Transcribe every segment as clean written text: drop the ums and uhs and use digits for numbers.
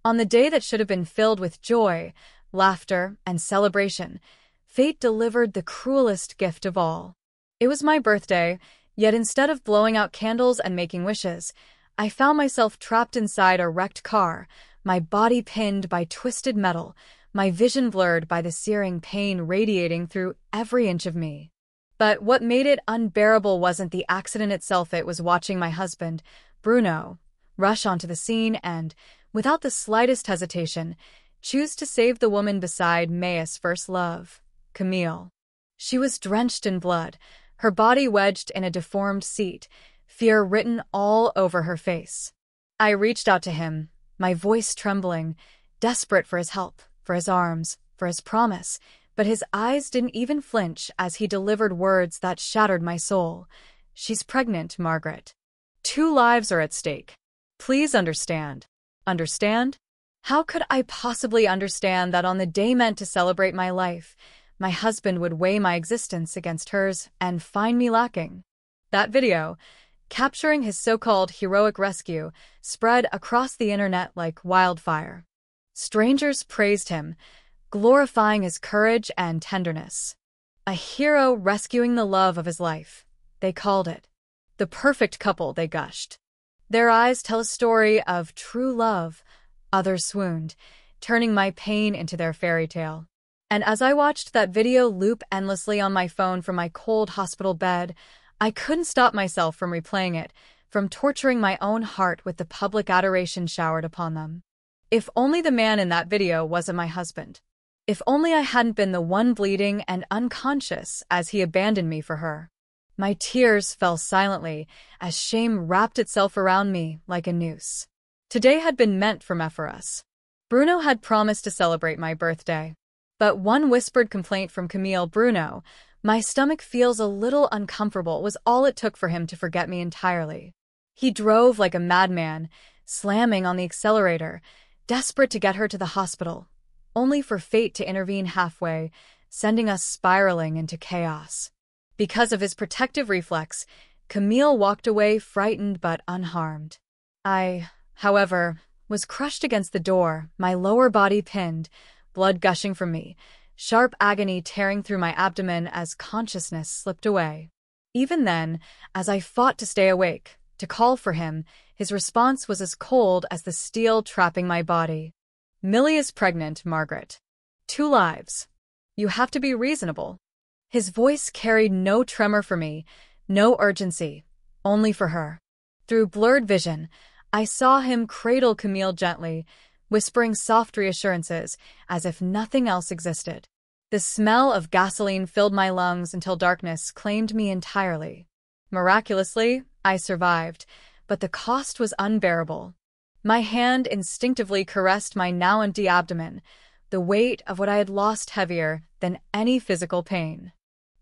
On the day that should have been filled with joy, laughter, and celebration, fate delivered the cruelest gift of all. It was my birthday, yet instead of blowing out candles and making wishes, I found myself trapped inside a wrecked car, my body pinned by twisted metal, my vision blurred by the searing pain radiating through every inch of me. But what made it unbearable wasn't the accident itself, it was watching my husband, Bruno, rush onto the scene and, without the slightest hesitation, choose to save the woman beside May's first love, Camille. She was drenched in blood, her body wedged in a deformed seat, fear written all over her face. I reached out to him, my voice trembling, desperate for his help, for his arms, for his promise, but his eyes didn't even flinch as he delivered words that shattered my soul. "She's pregnant, Margaret. 2 lives are at stake. Please understand." Understand? How could I possibly understand that on the day meant to celebrate my life, my husband would weigh my existence against hers and find me lacking? That video, capturing his so-called heroic rescue, spread across the internet like wildfire. Strangers praised him, glorifying his courage and tenderness. A hero rescuing the love of his life, they called it. The perfect couple, they gushed. Their eyes tell a story of true love. Others swooned, turning my pain into their fairy tale. And as I watched that video loop endlessly on my phone from my cold hospital bed, I couldn't stop myself from replaying it, from torturing my own heart with the public adoration showered upon them. If only the man in that video wasn't my husband. If only I hadn't been the one bleeding and unconscious as he abandoned me for her. My tears fell silently as shame wrapped itself around me like a noose. Today had been meant for us. Bruno had promised to celebrate my birthday. But one whispered complaint from Camille, "Bruno, my stomach feels a little uncomfortable," was all it took for him to forget me entirely. He drove like a madman, slamming on the accelerator, desperate to get her to the hospital, only for fate to intervene halfway, sending us spiraling into chaos. Because of his protective reflex, Camille walked away frightened but unharmed. I, however, was crushed against the door, my lower body pinned, blood gushing from me, sharp agony tearing through my abdomen as consciousness slipped away. Even then, as I fought to stay awake, to call for him, his response was as cold as the steel trapping my body. "Millie is pregnant, Margaret. 2 lives. You have to be reasonable." His voice carried no tremor for me, no urgency, only for her. Through blurred vision, I saw him cradle Camille gently, whispering soft reassurances as if nothing else existed. The smell of gasoline filled my lungs until darkness claimed me entirely. Miraculously, I survived, but the cost was unbearable. My hand instinctively caressed my now empty abdomen, the weight of what I had lost heavier than any physical pain.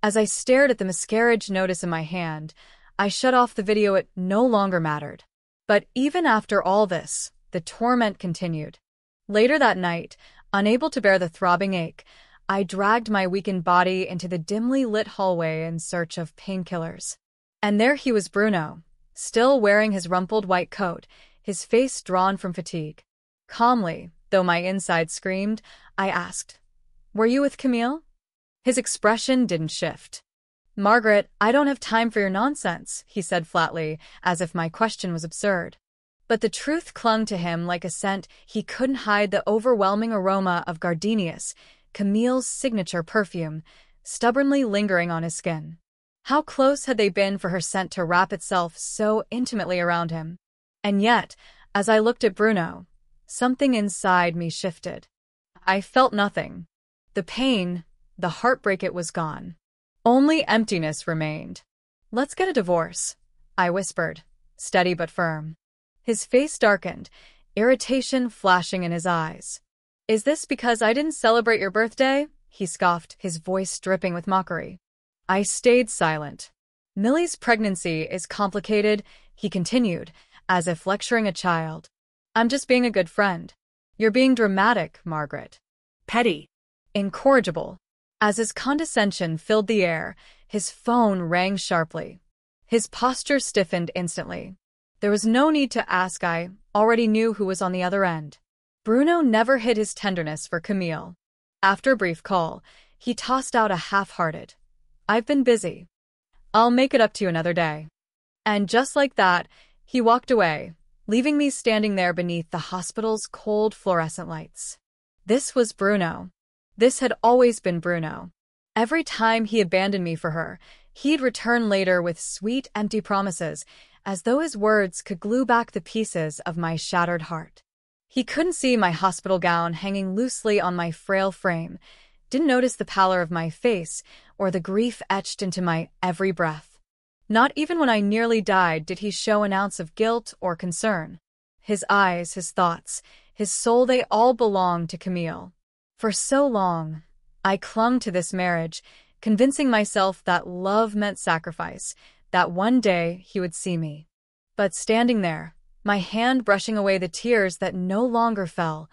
As I stared at the miscarriage notice in my hand, I shut off the video. It no longer mattered. But even after all this, the torment continued. Later that night, unable to bear the throbbing ache, I dragged my weakened body into the dimly lit hallway in search of painkillers. And there he was, Bruno, still wearing his rumpled white coat, his face drawn from fatigue. Calmly, though my inside screamed, I asked, "Were you with Camille?" His expression didn't shift. "Margaret, I don't have time for your nonsense," he said flatly, as if my question was absurd. But the truth clung to him like a scent. He couldn't hide the overwhelming aroma of gardenias, Camille's signature perfume, stubbornly lingering on his skin. How close had they been for her scent to wrap itself so intimately around him? And yet, as I looked at Bruno, something inside me shifted. I felt nothing. The pain, the heartbreak, it was gone. Only emptiness remained. "Let's get a divorce," I whispered, steady but firm. His face darkened, irritation flashing in his eyes. "Is this because I didn't celebrate your birthday?" he scoffed, his voice dripping with mockery. I stayed silent. "Millie's pregnancy is complicated," he continued, as if lecturing a child. "I'm just being a good friend. You're being dramatic, Margaret. Petty. Incorrigible." As his condescension filled the air, his phone rang sharply. His posture stiffened instantly. There was no need to ask. I already knew who was on the other end. Bruno never hid his tenderness for Camille. After a brief call, he tossed out a half-hearted, "I've been busy. I'll make it up to you another day." And just like that, he walked away, leaving me standing there beneath the hospital's cold fluorescent lights. This was Bruno. This had always been Bruno. Every time he abandoned me for her, he'd return later with sweet, empty promises, as though his words could glue back the pieces of my shattered heart. He couldn't see my hospital gown hanging loosely on my frail frame, didn't notice the pallor of my face or the grief etched into my every breath. Not even when I nearly died did he show an ounce of guilt or concern. His eyes, his thoughts, his soul, they all belonged to Camille. For so long, I clung to this marriage, convincing myself that love meant sacrifice, that one day he would see me. But standing there, my hand brushing away the tears that no longer fell,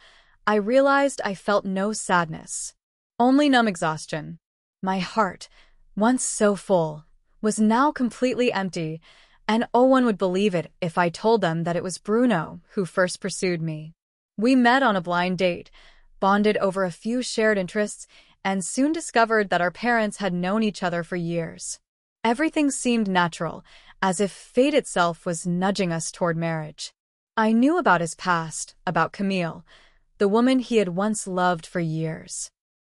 I realized I felt no sadness, only numb exhaustion. My heart, once so full, was now completely empty, and no one would believe it if I told them that it was Bruno who first pursued me. We met on a blind date, bonded over a few shared interests, and soon discovered that our parents had known each other for years. Everything seemed natural, as if fate itself was nudging us toward marriage. I knew about his past, about Camille, the woman he had once loved for years.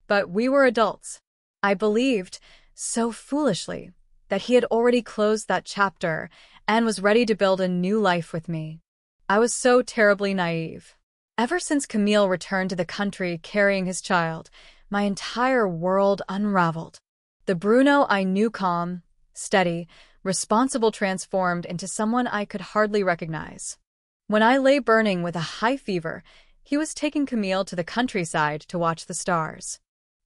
But we were adults. I believed, so foolishly, that he had already closed that chapter and was ready to build a new life with me. I was so terribly naive. Ever since Camille returned to the country carrying his child, my entire world unraveled. The Bruno I knew, calm, steady, responsible, transformed into someone I could hardly recognize. When I lay burning with a high fever, he was taking Camille to the countryside to watch the stars.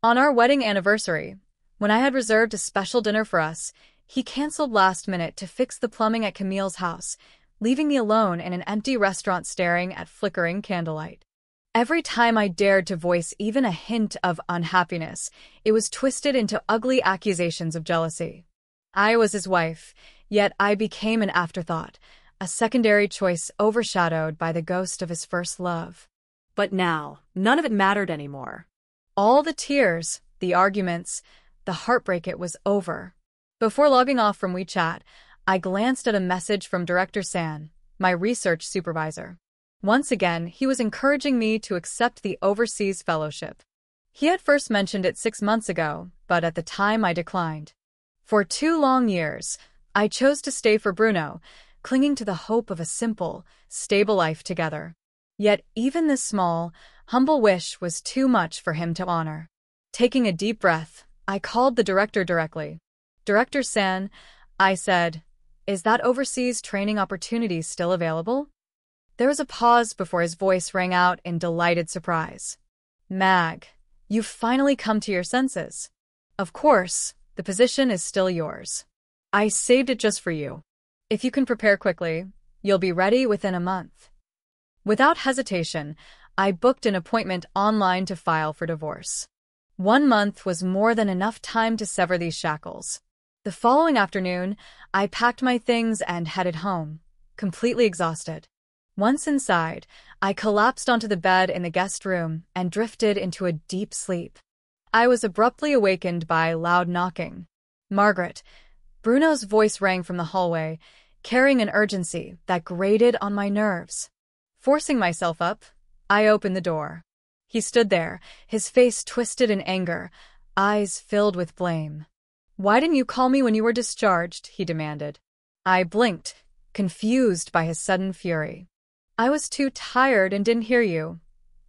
On our wedding anniversary, when I had reserved a special dinner for us, he canceled last minute to fix the plumbing at Camille's house, leaving me alone in an empty restaurant staring at flickering candlelight. Every time I dared to voice even a hint of unhappiness, it was twisted into ugly accusations of jealousy. I was his wife, yet I became an afterthought, a secondary choice overshadowed by the ghost of his first love. But now, none of it mattered anymore. All the tears, the arguments, the heartbreak, it was over. Before logging off from WeChat, I glanced at a message from Director San, my research supervisor. Once again, he was encouraging me to accept the overseas fellowship. He had first mentioned it 6 months ago, but at the time I declined. For 2 long years, I chose to stay for Bruno, clinging to the hope of a simple, stable life together. Yet even this small, humble wish was too much for him to honor. Taking a deep breath, I called the director directly. "Director San," I said, "is that overseas training opportunity still available?" There was a pause before his voice rang out in delighted surprise. "Mag, you've finally come to your senses. Of course, the position is still yours. I saved it just for you. If you can prepare quickly, you'll be ready within a month." Without hesitation, I booked an appointment online to file for divorce. 1 month was more than enough time to sever these shackles. The following afternoon, I packed my things and headed home, completely exhausted. Once inside, I collapsed onto the bed in the guest room and drifted into a deep sleep. I was abruptly awakened by loud knocking. "Margaret." Bruno's voice rang from the hallway, carrying an urgency that grated on my nerves. Forcing myself up, I opened the door. He stood there, his face twisted in anger, eyes filled with blame. "Why didn't you call me when you were discharged?" he demanded. I blinked, confused by his sudden fury. "I was too tired and didn't hear you,"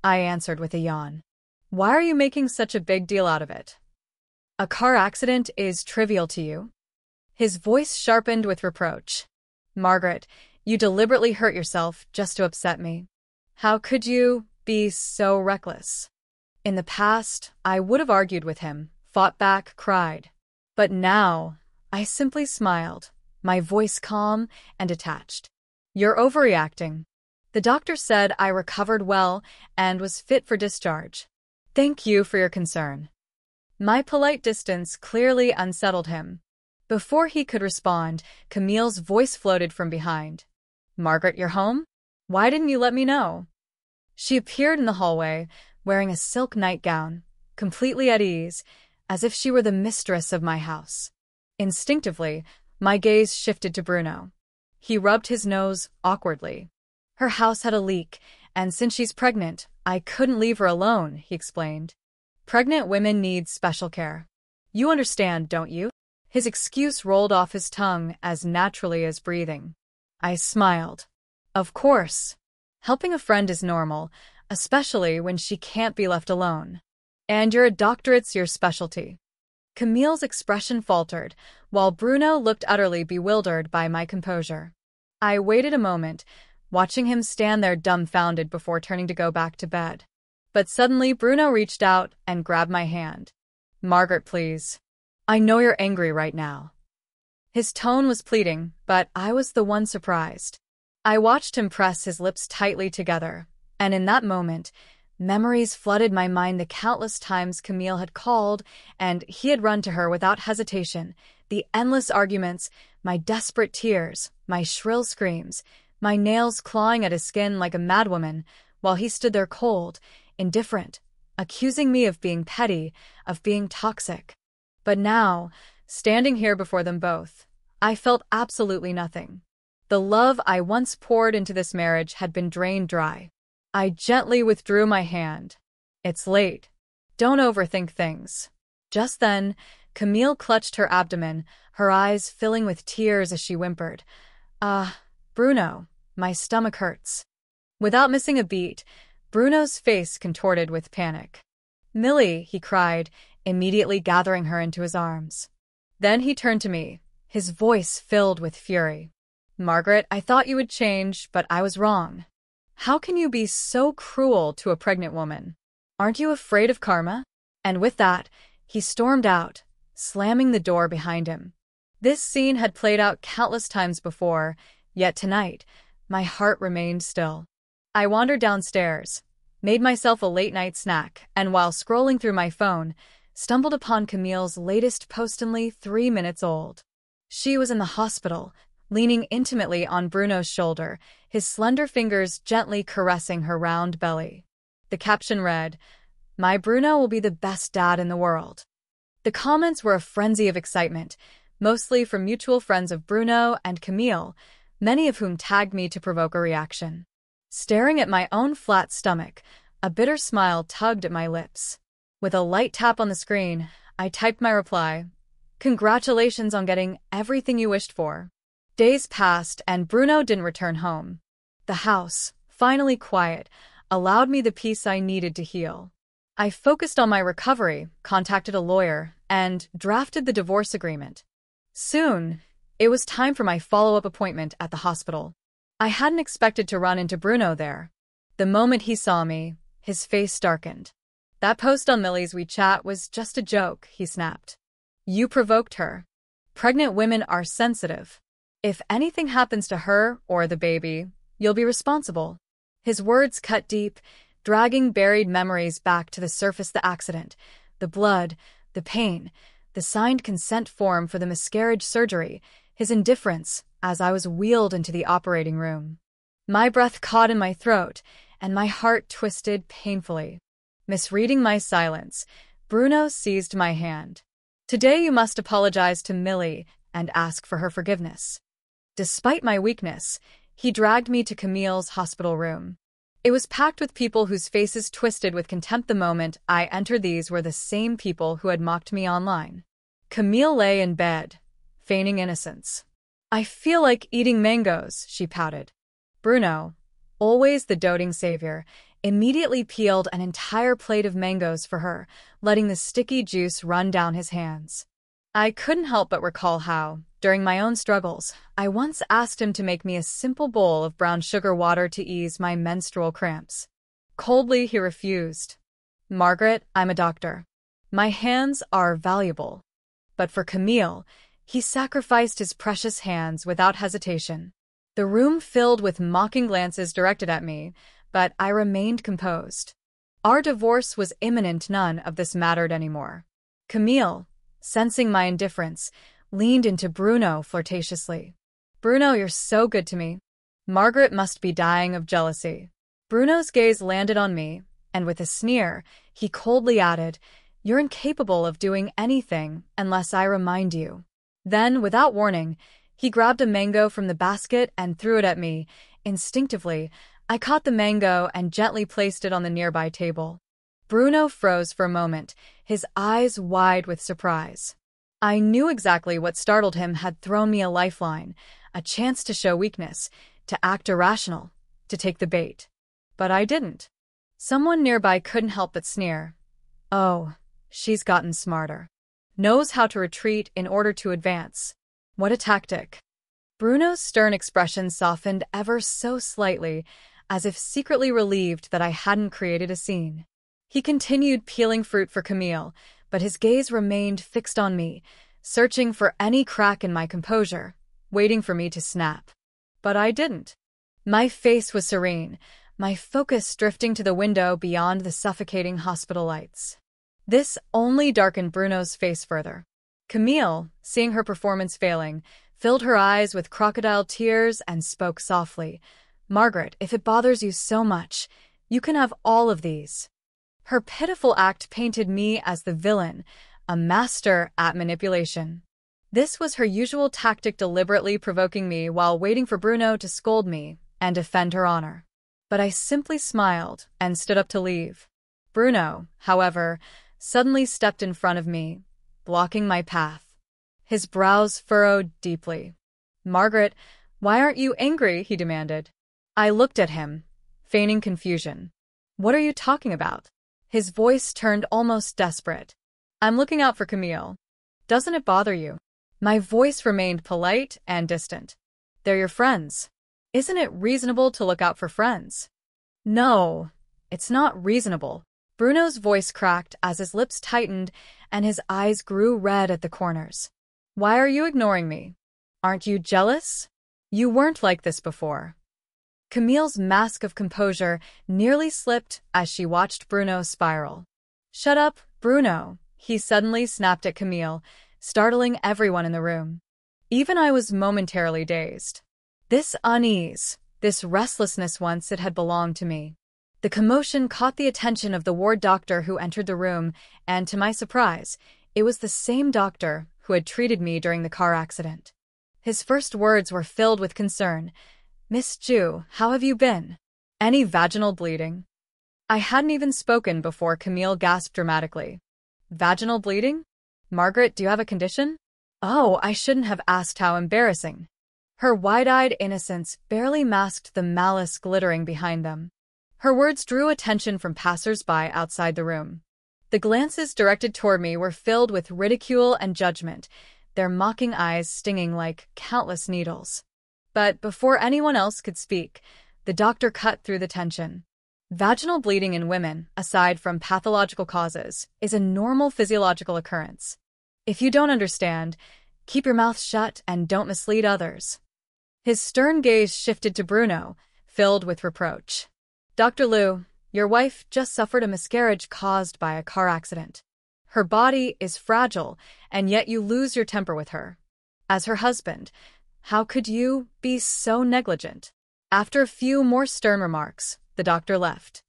I answered with a yawn. "Why are you making such a big deal out of it? A car accident is trivial to you?" His voice sharpened with reproach. "Margaret, you deliberately hurt yourself just to upset me. How could you be so reckless?" In the past, I would have argued with him, fought back, cried. But now, I simply smiled, my voice calm and detached. "You're overreacting. The doctor said I recovered well and was fit for discharge. Thank you for your concern." My polite distance clearly unsettled him. Before he could respond, Camille's voice floated from behind. "Margaret, you're home? Why didn't you let me know?" She appeared in the hallway, wearing a silk nightgown, completely at ease, as if she were the mistress of my house. Instinctively, my gaze shifted to Bruno. He rubbed his nose awkwardly. Her house had a leak, and since she's pregnant, I couldn't leave her alone, he explained. Pregnant women need special care. You understand, don't you? His excuse rolled off his tongue as naturally as breathing. I smiled. Of course. Helping a friend is normal, especially when she can't be left alone. And you're a doctor, it's your specialty. Camille's expression faltered, while Bruno looked utterly bewildered by my composure. I waited a moment, watching him stand there dumbfounded before turning to go back to bed. But suddenly Bruno reached out and grabbed my hand. Margaret, please. I know you're angry right now. His tone was pleading, but I was the one surprised. I watched him press his lips tightly together, and in that moment, memories flooded my mind, the countless times Camille had called and he had run to her without hesitation, the endless arguments, my desperate tears, my shrill screams, my nails clawing at his skin like a madwoman, while he stood there cold, indifferent, accusing me of being petty, of being toxic. But now, standing here before them both, I felt absolutely nothing. The love I once poured into this marriage had been drained dry. I gently withdrew my hand. It's late. Don't overthink things. Just then, Camille clutched her abdomen, her eyes filling with tears as she whimpered, Bruno, my stomach hurts. Without missing a beat, Bruno's face contorted with panic. Millie, he cried, immediately gathering her into his arms. Then he turned to me, his voice filled with fury. Margaret, I thought you would change, but I was wrong. How can you be so cruel to a pregnant woman? Aren't you afraid of karma? And with that, he stormed out, slamming the door behind him. This scene had played out countless times before, yet tonight, my heart remained still. I wandered downstairs, made myself a late-night snack, and while scrolling through my phone, stumbled upon Camille's latest post, only 3 minutes old. She was in the hospital, leaning intimately on Bruno's shoulder, his slender fingers gently caressing her round belly. The caption read, "My Bruno will be the best dad in the world." The comments were a frenzy of excitement, mostly from mutual friends of Bruno and Camille, many of whom tagged me to provoke a reaction. Staring at my own flat stomach, a bitter smile tugged at my lips. With a light tap on the screen, I typed my reply, "Congratulations on getting everything you wished for." Days passed and Bruno didn't return home. The house, finally quiet, allowed me the peace I needed to heal. I focused on my recovery, contacted a lawyer, and drafted the divorce agreement. Soon, it was time for my follow-up appointment at the hospital. I hadn't expected to run into Bruno there. The moment he saw me, his face darkened. "That post on Millie's WeChat was just a joke," he snapped. "You provoked her. Pregnant women are sensitive. If anything happens to her or the baby, you'll be responsible." His words cut deep, dragging buried memories back to the surface. The accident, the blood, the pain, the signed consent form for the miscarriage surgery, his indifference as I was wheeled into the operating room. My breath caught in my throat, and my heart twisted painfully. Misreading my silence, Bruno seized my hand. "Today you must apologize to Millie and ask for her forgiveness." Despite my weakness, he dragged me to Camille's hospital room. It was packed with people whose faces twisted with contempt the moment I entered. These were the same people who had mocked me online. Camille lay in bed, feigning innocence. "I feel like eating mangoes," she pouted. Bruno, always the doting savior, immediately peeled an entire plate of mangoes for her, letting the sticky juice run down his hands. I couldn't help but recall how, during my own struggles, I once asked him to make me a simple bowl of brown sugar water to ease my menstrual cramps. Coldly, he refused. "Margaret, I'm a doctor. My hands are valuable." But for Camille, he sacrificed his precious hands without hesitation. The room filled with mocking glances directed at me, but I remained composed. Our divorce was imminent. None of this mattered anymore. Camille, sensing my indifference, leaned into Bruno flirtatiously. "Bruno, you're so good to me. Margaret must be dying of jealousy." Bruno's gaze landed on me, and with a sneer, he coldly added, "You're incapable of doing anything unless I remind you." Then, without warning, he grabbed a mango from the basket and threw it at me. Instinctively, I caught the mango and gently placed it on the nearby table. Bruno froze for a moment, his eyes wide with surprise. I knew exactly what startled him had thrown me a lifeline, a chance to show weakness, to act irrational, to take the bait. But I didn't. Someone nearby couldn't help but sneer. "Oh, she's gotten smarter. Knows how to retreat in order to advance. What a tactic." Bruno's stern expression softened ever so slightly, as if secretly relieved that I hadn't created a scene. He continued peeling fruit for Camille, but his gaze remained fixed on me, searching for any crack in my composure, waiting for me to snap. But I didn't. My face was serene, my focus drifting to the window beyond the suffocating hospital lights. This only darkened Bruno's face further. Camille, seeing her performance failing, filled her eyes with crocodile tears and spoke softly. "Margaret, if it bothers you so much, you can have all of these." Her pitiful act painted me as the villain, a master at manipulation. This was her usual tactic, deliberately provoking me while waiting for Bruno to scold me and defend her honor. But I simply smiled and stood up to leave. Bruno, however, suddenly stepped in front of me, blocking my path. His brows furrowed deeply. "Margaret, why aren't you angry?" he demanded. I looked at him, feigning confusion. "What are you talking about?" His voice turned almost desperate. "I'm looking out for Camille. Doesn't it bother you?" My voice remained polite and distant. "They're your friends. Isn't it reasonable to look out for friends?" "No, it's not reasonable." Bruno's voice cracked as his lips tightened and his eyes grew red at the corners. "Why are you ignoring me? Aren't you jealous? You weren't like this before." Camille's mask of composure nearly slipped as she watched Bruno spiral. "Shut up, Bruno," he suddenly snapped at Camille, startling everyone in the room. Even I was momentarily dazed. This unease, this restlessness, once it had belonged to me. The commotion caught the attention of the ward doctor who entered the room, and to my surprise, it was the same doctor who had treated me during the car accident. His first words were filled with concern. "Miss Ju, how have you been? Any vaginal bleeding?" I hadn't even spoken before Camille gasped dramatically. "Vaginal bleeding? Margaret, do you have a condition?" Oh, I shouldn't have asked. How embarrassing. Her wide-eyed innocence barely masked the malice glittering behind them. Her words drew attention from passers-by outside the room. The glances directed toward me were filled with ridicule and judgment, their mocking eyes stinging like countless needles. But before anyone else could speak, the doctor cut through the tension. Vaginal bleeding in women, aside from pathological causes, is a normal physiological occurrence. If you don't understand, keep your mouth shut and don't mislead others. His stern gaze shifted to Bruno, filled with reproach. "Dr. Liu, your wife just suffered a miscarriage caused by a car accident. Her body is fragile, and yet you lose your temper with her. As her husband, how could you be so negligent?" After a few more stern remarks, the doctor left.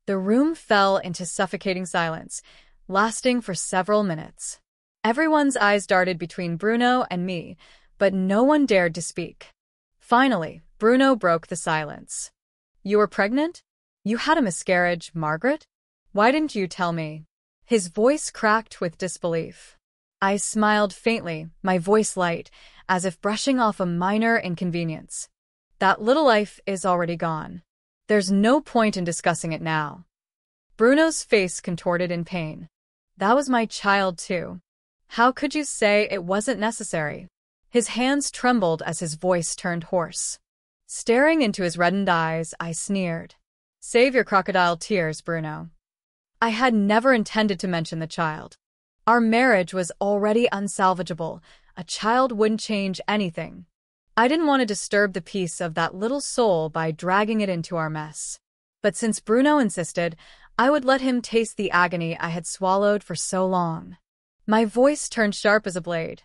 The room fell into suffocating silence, lasting for several minutes. Everyone's eyes darted between Bruno and me, but no one dared to speak. Finally, Bruno broke the silence. "You were pregnant? You had a miscarriage, Margaret? Why didn't you tell me?" His voice cracked with disbelief. I smiled faintly, my voice light, as if brushing off a minor inconvenience. "That little life is already gone. There's no point in discussing it now." Bruno's face contorted in pain. "That was my child too. How could you say it wasn't necessary?" His hands trembled as his voice turned hoarse. Staring into his reddened eyes, I sneered. "Save your crocodile tears, Bruno." I had never intended to mention the child. Our marriage was already unsalvageable. A child wouldn't change anything. I didn't want to disturb the peace of that little soul by dragging it into our mess. But since Bruno insisted, I would let him taste the agony I had swallowed for so long. My voice turned sharp as a blade.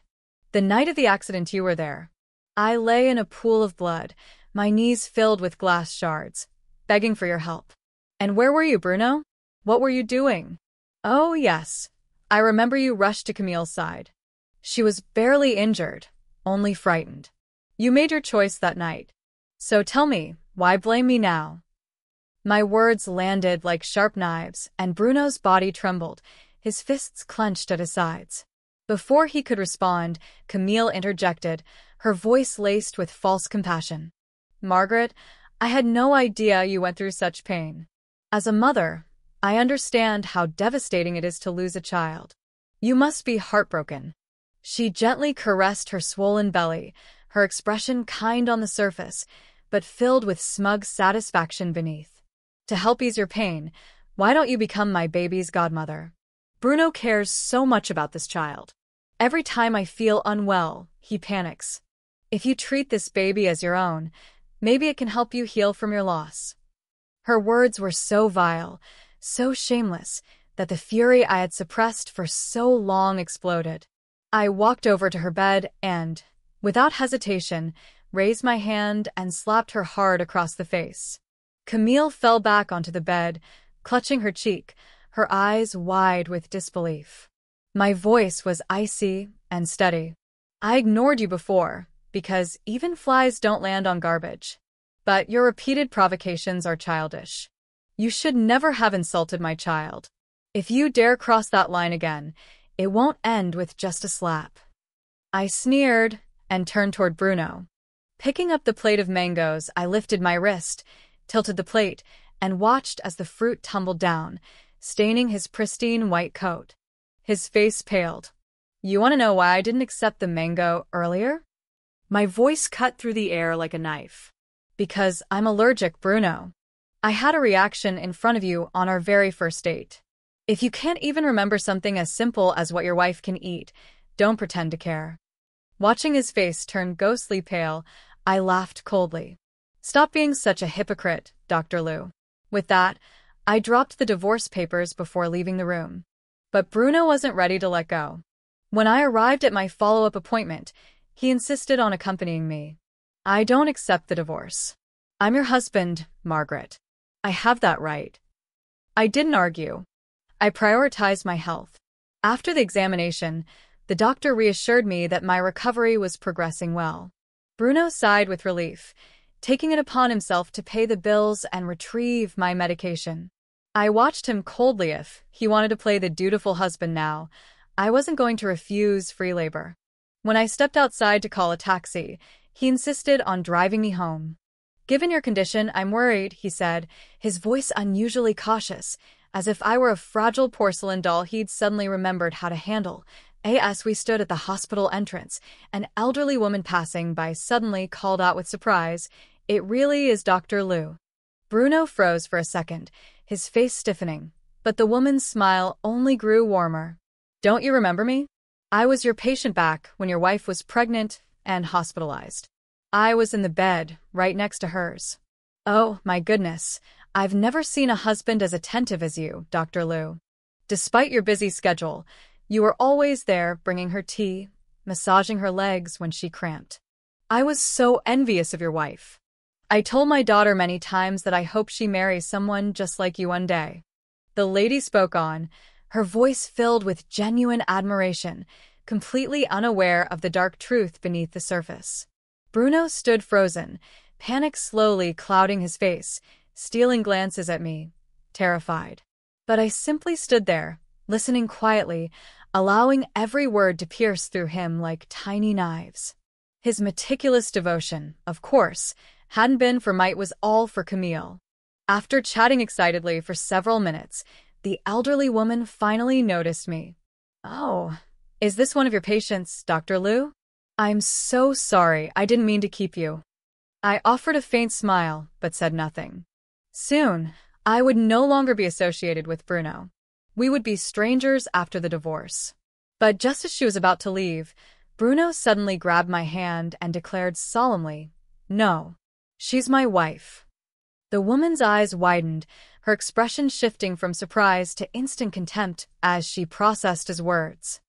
"The night of the accident you were there. I lay in a pool of blood, my knees filled with glass shards, begging for your help. And where were you, Bruno? What were you doing? Oh, yes. I remember you rushed to Camille's side. She was barely injured, only frightened. You made your choice that night. So tell me, why blame me now? My words landed like sharp knives, and Bruno's body trembled, his fists clenched at his sides. Before he could respond, Camille interjected, her voice laced with false compassion. Margaret, I had no idea you went through such pain. As a mother, I understand how devastating it is to lose a child. You must be heartbroken. She gently caressed her swollen belly, her expression kind on the surface, but filled with smug satisfaction beneath. To help ease your pain, why don't you become my baby's godmother? Bruno cares so much about this child. Every time I feel unwell, he panics. If you treat this baby as your own, maybe it can help you heal from your loss. Her words were so vile, so shameless, that the fury I had suppressed for so long exploded. I walked over to her bed and, without hesitation, raised my hand and slapped her hard across the face. Camille fell back onto the bed, clutching her cheek, her eyes wide with disbelief. My voice was icy and steady. I ignored you before, because even flies don't land on garbage. But your repeated provocations are childish. You should never have insulted my child. If you dare cross that line again, it won't end with just a slap. I sneered and turned toward Bruno. Picking up the plate of mangoes, I lifted my wrist, tilted the plate, and watched as the fruit tumbled down, staining his pristine white coat. His face paled. You want to know why I didn't accept the mango earlier? My voice cut through the air like a knife. Because I'm allergic, Bruno. I had a reaction in front of you on our very first date. If you can't even remember something as simple as what your wife can eat, don't pretend to care. Watching his face turn ghostly pale, I laughed coldly. Stop being such a hypocrite, Dr. Liu. With that, I dropped the divorce papers before leaving the room. But Bruno wasn't ready to let go. When I arrived at my follow-up appointment, he insisted on accompanying me. I don't accept the divorce. I'm your husband, Margaret. I have that right. I didn't argue. I prioritized my health. After the examination, the doctor reassured me that my recovery was progressing well. Bruno sighed with relief, taking it upon himself to pay the bills and retrieve my medication. I watched him coldly. If he wanted to play the dutiful husband now, I wasn't going to refuse free labor. When I stepped outside to call a taxi, he insisted on driving me home. Given your condition, I'm worried, he said, his voice unusually cautious, as if I were a fragile porcelain doll he'd suddenly remembered how to handle. As we stood at the hospital entrance, an elderly woman passing by suddenly called out with surprise, "It really is Dr. Liu." Bruno froze for a second, his face stiffening, but the woman's smile only grew warmer. Don't you remember me? I was your patient back when your wife was pregnant and hospitalized. I was in the bed, right next to hers. Oh, my goodness, I've never seen a husband as attentive as you, Dr. Liu. Despite your busy schedule, you were always there bringing her tea, massaging her legs when she cramped. I was so envious of your wife. I told my daughter many times that I hope she marries someone just like you one day. The lady spoke on, her voice filled with genuine admiration, completely unaware of the dark truth beneath the surface. Bruno stood frozen, panic slowly clouding his face, stealing glances at me, terrified. But I simply stood there, listening quietly, allowing every word to pierce through him like tiny knives. His meticulous devotion, of course, hadn't been for might, was all for Camille. After chatting excitedly for several minutes, the elderly woman finally noticed me. Oh, is this one of your patients, Dr. Liu? I'm so sorry, I didn't mean to keep you. I offered a faint smile, but said nothing. Soon, I would no longer be associated with Bruno. We would be strangers after the divorce. But just as she was about to leave, Bruno suddenly grabbed my hand and declared solemnly, "No, she's my wife." The woman's eyes widened, her expression shifting from surprise to instant contempt as she processed his words.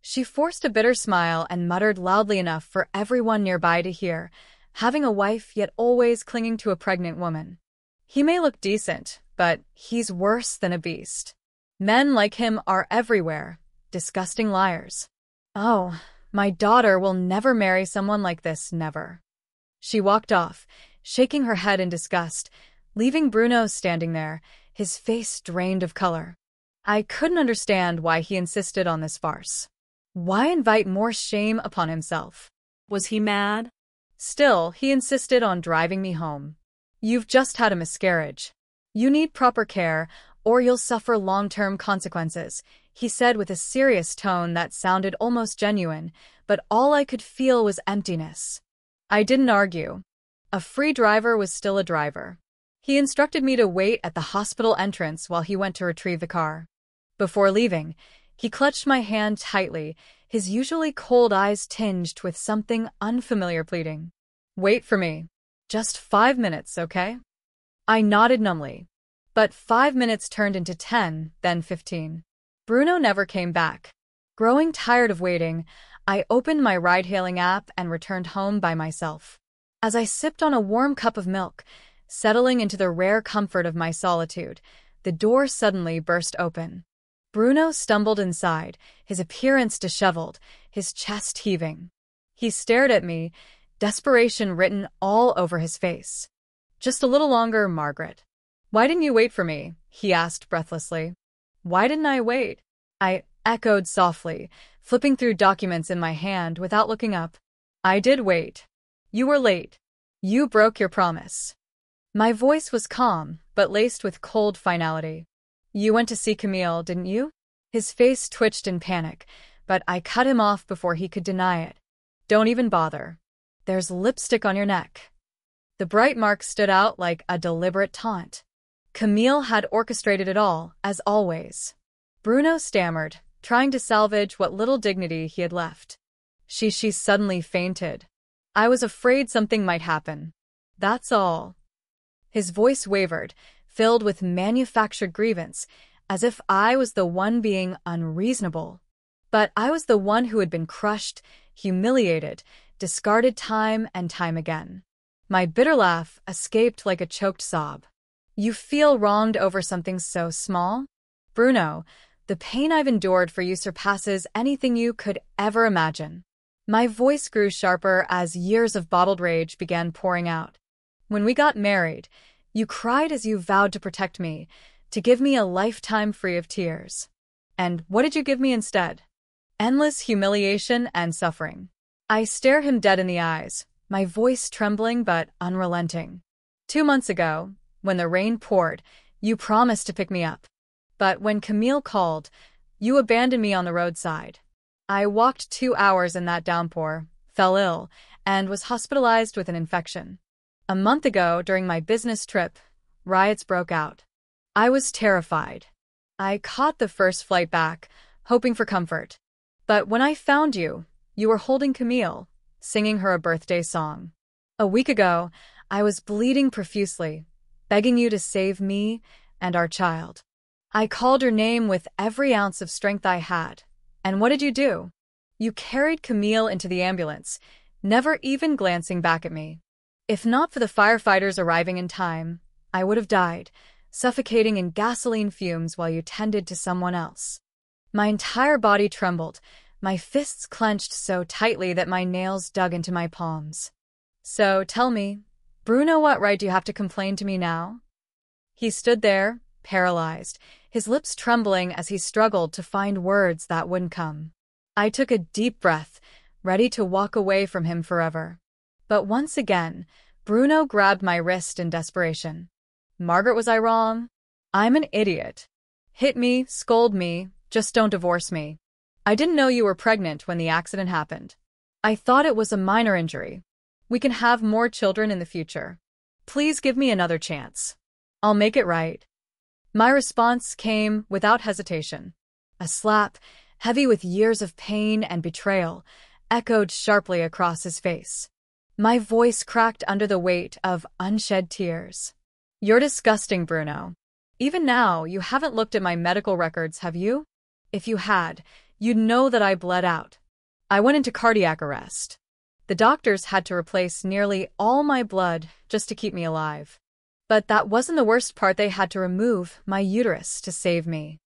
She forced a bitter smile and muttered loudly enough for everyone nearby to hear, "Having a wife yet always clinging to a pregnant woman. He may look decent, but he's worse than a beast. Men like him are everywhere, disgusting liars. Oh, my daughter will never marry someone like this, never. She walked off, shaking her head in disgust, leaving Bruno standing there, his face drained of color. I couldn't understand why he insisted on this farce. Why invite more shame upon himself? Was he mad? Still, he insisted on driving me home. You've just had a miscarriage. You need proper care, or you'll suffer long-term consequences, he said with a serious tone that sounded almost genuine, but all I could feel was emptiness. I didn't argue. A free driver was still a driver. He instructed me to wait at the hospital entrance while he went to retrieve the car. Before leaving, he clutched my hand tightly, his usually cold eyes tinged with something unfamiliar pleading. Wait for me. Just 5 minutes, okay? I nodded numbly. But 5 minutes turned into 10, then 15. Bruno never came back. Growing tired of waiting, I opened my ride-hailing app and returned home by myself. As I sipped on a warm cup of milk, settling into the rare comfort of my solitude, the door suddenly burst open. Bruno stumbled inside, his appearance disheveled, his chest heaving. He stared at me, desperation written all over his face. Just a little longer, Margaret. Why didn't you wait for me? He asked breathlessly. Why didn't I wait? I echoed softly, flipping through documents in my hand without looking up. I did wait. You were late. You broke your promise. My voice was calm, but laced with cold finality. You went to see Camille, didn't you? His face twitched in panic, but I cut him off before he could deny it. Don't even bother. There's lipstick on your neck. The bright mark stood out like a deliberate taunt. Camille had orchestrated it all, as always. Bruno stammered, trying to salvage what little dignity he had left. She suddenly fainted. I was afraid something might happen. That's all. His voice wavered, filled with manufactured grievance, as if I was the one being unreasonable. But I was the one who had been crushed, humiliated, discarded time and time again. My bitter laugh escaped like a choked sob. You feel wronged over something so small? Bruno, the pain I've endured for you surpasses anything you could ever imagine. My voice grew sharper as years of bottled rage began pouring out. When we got married, you cried as you vowed to protect me, to give me a lifetime free of tears. And what did you give me instead? Endless humiliation and suffering. I stared him dead in the eyes, my voice trembling but unrelenting. 2 months ago, when the rain poured, you promised to pick me up. But when Camille called, you abandoned me on the roadside. I walked 2 hours in that downpour, fell ill, and was hospitalized with an infection. A month ago, during my business trip, riots broke out. I was terrified. I caught the first flight back, hoping for comfort. But when I found you, you were holding Camille, singing her a birthday song. A week ago, I was bleeding profusely, begging you to save me and our child. I called your name with every ounce of strength I had. And what did you do? You carried Camille into the ambulance, never even glancing back at me. If not for the firefighters arriving in time, I would have died, suffocating in gasoline fumes while you tended to someone else. My entire body trembled, my fists clenched so tightly that my nails dug into my palms. So tell me, Bruno, what right do you have to complain to me now? He stood there, paralyzed, his lips trembling as he struggled to find words that wouldn't come. I took a deep breath, ready to walk away from him forever. But once again, Bruno grabbed my wrist in desperation. Margaret, was I wrong? I'm an idiot. Hit me, scold me, just don't divorce me. I didn't know you were pregnant when the accident happened. I thought it was a minor injury. We can have more children in the future. Please give me another chance. I'll make it right. My response came without hesitation. A slap, heavy with years of pain and betrayal, echoed sharply across his face. My voice cracked under the weight of unshed tears. You're disgusting, Bruno. Even now, you haven't looked at my medical records, have you? If you had, you'd know that I bled out. I went into cardiac arrest. The doctors had to replace nearly all my blood just to keep me alive. But that wasn't the worst part. They had to remove my uterus to save me.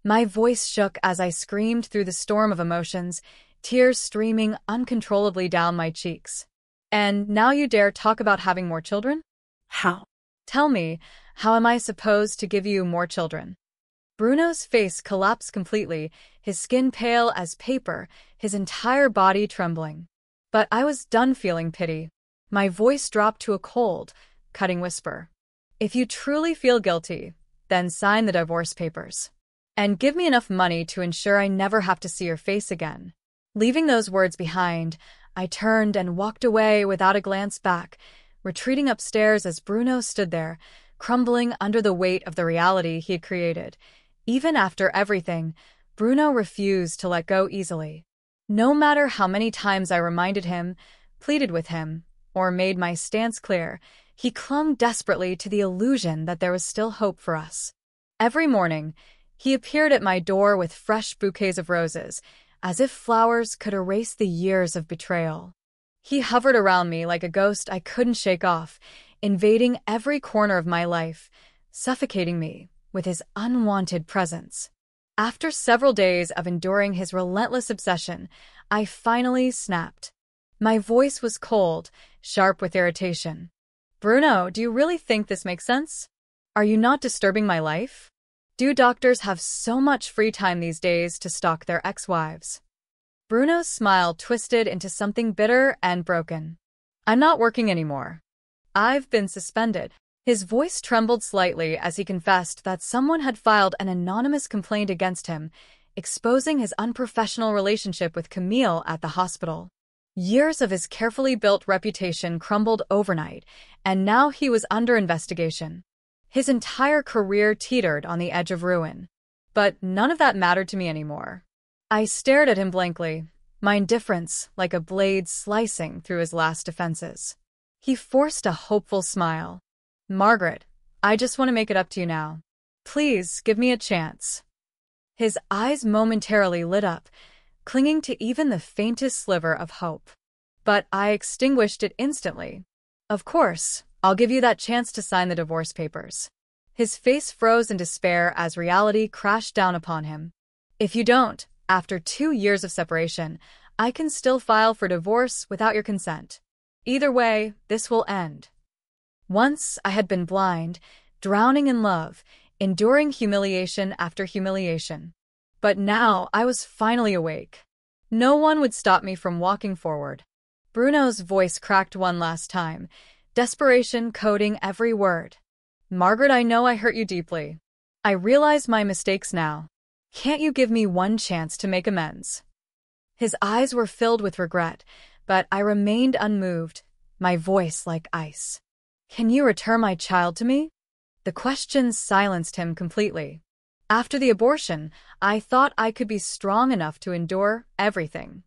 My voice shook as I screamed through the storm of emotions, tears streaming uncontrollably down my cheeks. And now you dare talk about having more children? How? Tell me, how am I supposed to give you more children? Bruno's face collapsed completely, his skin pale as paper, his entire body trembling. But I was done feeling pity. My voice dropped to a cold, cutting whisper. If you truly feel guilty, then sign the divorce papers. And give me enough money to ensure I never have to see your face again. Leaving those words behind, I turned and walked away without a glance back, retreating upstairs as Bruno stood there, crumbling under the weight of the reality he had created. Even after everything, Bruno refused to let go easily. No matter how many times I reminded him, pleaded with him, or made my stance clear, he clung desperately to the illusion that there was still hope for us. Every morning, he appeared at my door with fresh bouquets of roses, as if flowers could erase the years of betrayal. He hovered around me like a ghost I couldn't shake off, invading every corner of my life, suffocating me with his unwanted presence. After several days of enduring his relentless obsession, I finally snapped. My voice was cold, sharp with irritation. Bruno, do you really think this makes sense? Are you not disturbing my life? Do doctors have so much free time these days to stalk their ex-wives? Bruno's smile twisted into something bitter and broken. I'm not working anymore. I've been suspended. His voice trembled slightly as he confessed that someone had filed an anonymous complaint against him, exposing his unprofessional relationship with Camille at the hospital. Years of his carefully built reputation crumbled overnight, and now he was under investigation. His entire career teetered on the edge of ruin. But none of that mattered to me anymore. I stared at him blankly, my indifference like a blade slicing through his last defenses. He forced a hopeful smile. Margaret, I just want to make it up to you now. Please give me a chance. His eyes momentarily lit up, clinging to even the faintest sliver of hope. But I extinguished it instantly. Of course, I'll give you that chance to sign the divorce papers. His face froze in despair as reality crashed down upon him. If you don't, after 2 years of separation, I can still file for divorce without your consent. Either way, this will end. Once I had been blind, drowning in love, enduring humiliation after humiliation. But now I was finally awake. No one would stop me from walking forward. Bruno's voice cracked one last time, desperation coding every word. Margaret, I know I hurt you deeply. I realize my mistakes now. Can't you give me one chance to make amends? His eyes were filled with regret, but I remained unmoved, my voice like ice. Can you return my child to me? The question silenced him completely. After the abortion, I thought I could be strong enough to endure everything.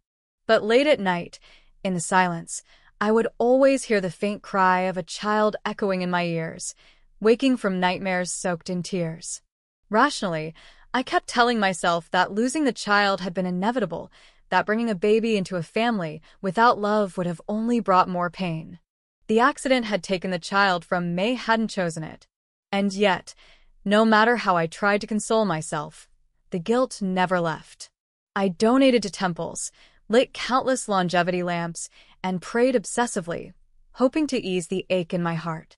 But late at night, in the silence, I would always hear the faint cry of a child echoing in my ears, waking from nightmares soaked in tears. Rationally, I kept telling myself that losing the child had been inevitable, that bringing a baby into a family without love would have only brought more pain. The accident had taken the child from May hadn't chosen it. And yet, no matter how I tried to console myself, the guilt never left. I donated to temples, lit countless longevity lamps, and prayed obsessively, hoping to ease the ache in my heart.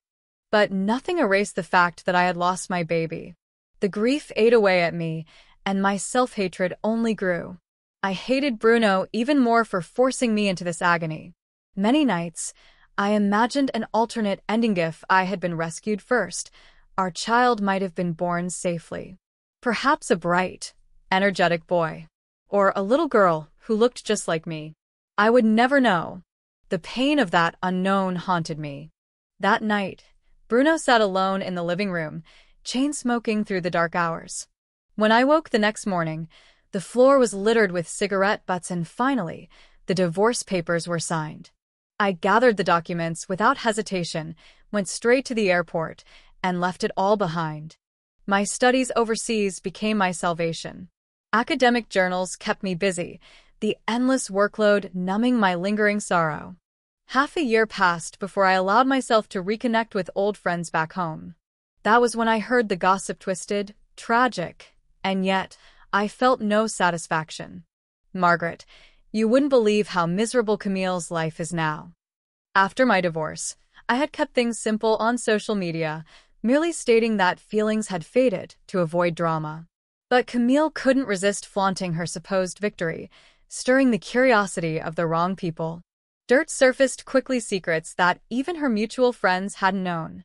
But nothing erased the fact that I had lost my baby. The grief ate away at me, and my self-hatred only grew. I hated Bruno even more for forcing me into this agony. Many nights, I imagined an alternate ending if I had been rescued first. Our child might have been born safely. Perhaps a bright, energetic boy. Or a little girl who looked just like me. I would never know. The pain of that unknown haunted me. That night, Bruno sat alone in the living room, chain-smoking through the dark hours. When I woke the next morning, the floor was littered with cigarette butts and finally, the divorce papers were signed. I gathered the documents without hesitation, went straight to the airport, and left it all behind. My studies overseas became my salvation. Academic journals kept me busy, the endless workload numbing my lingering sorrow. Half a year passed before I allowed myself to reconnect with old friends back home. That was when I heard the gossip twisted, tragic, and yet I felt no satisfaction. Margaret, you wouldn't believe how miserable Camille's life is now. After my divorce, I had kept things simple on social media, merely stating that feelings had faded to avoid drama. But Camille couldn't resist flaunting her supposed victory, stirring the curiosity of the wrong people. Dirt surfaced quickly, secrets that even her mutual friends hadn't known.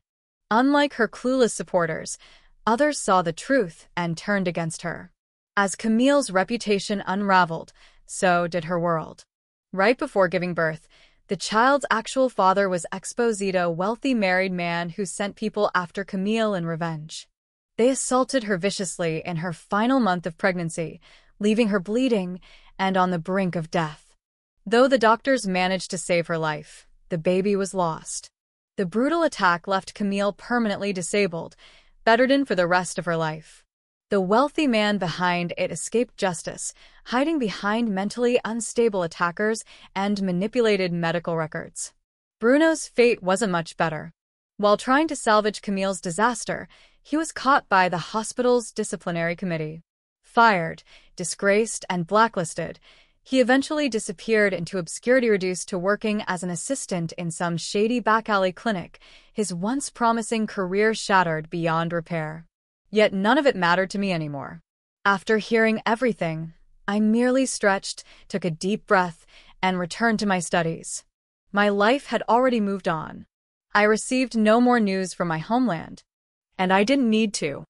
Unlike her clueless supporters, others saw the truth and turned against her. As Camille's reputation unraveled, so did her world. Right before giving birth, the child's actual father was exposed, a wealthy married man who sent people after Camille in revenge. They assaulted her viciously in her final month of pregnancy, leaving her bleeding and on the brink of death. Though the doctors managed to save her life, the baby was lost. The brutal attack left Camille permanently disabled, bedridden for the rest of her life. The wealthy man behind it escaped justice, hiding behind mentally unstable attackers and manipulated medical records. Bruno's fate wasn't much better. While trying to salvage Camille's disaster, he was caught by the hospital's disciplinary committee. Fired, disgraced, and blacklisted, he eventually disappeared into obscurity, reduced to working as an assistant in some shady back-alley clinic, his once promising career shattered beyond repair. Yet none of it mattered to me anymore. After hearing everything, I merely stretched, took a deep breath, and returned to my studies. My life had already moved on. I received no more news from my homeland, and I didn't need to.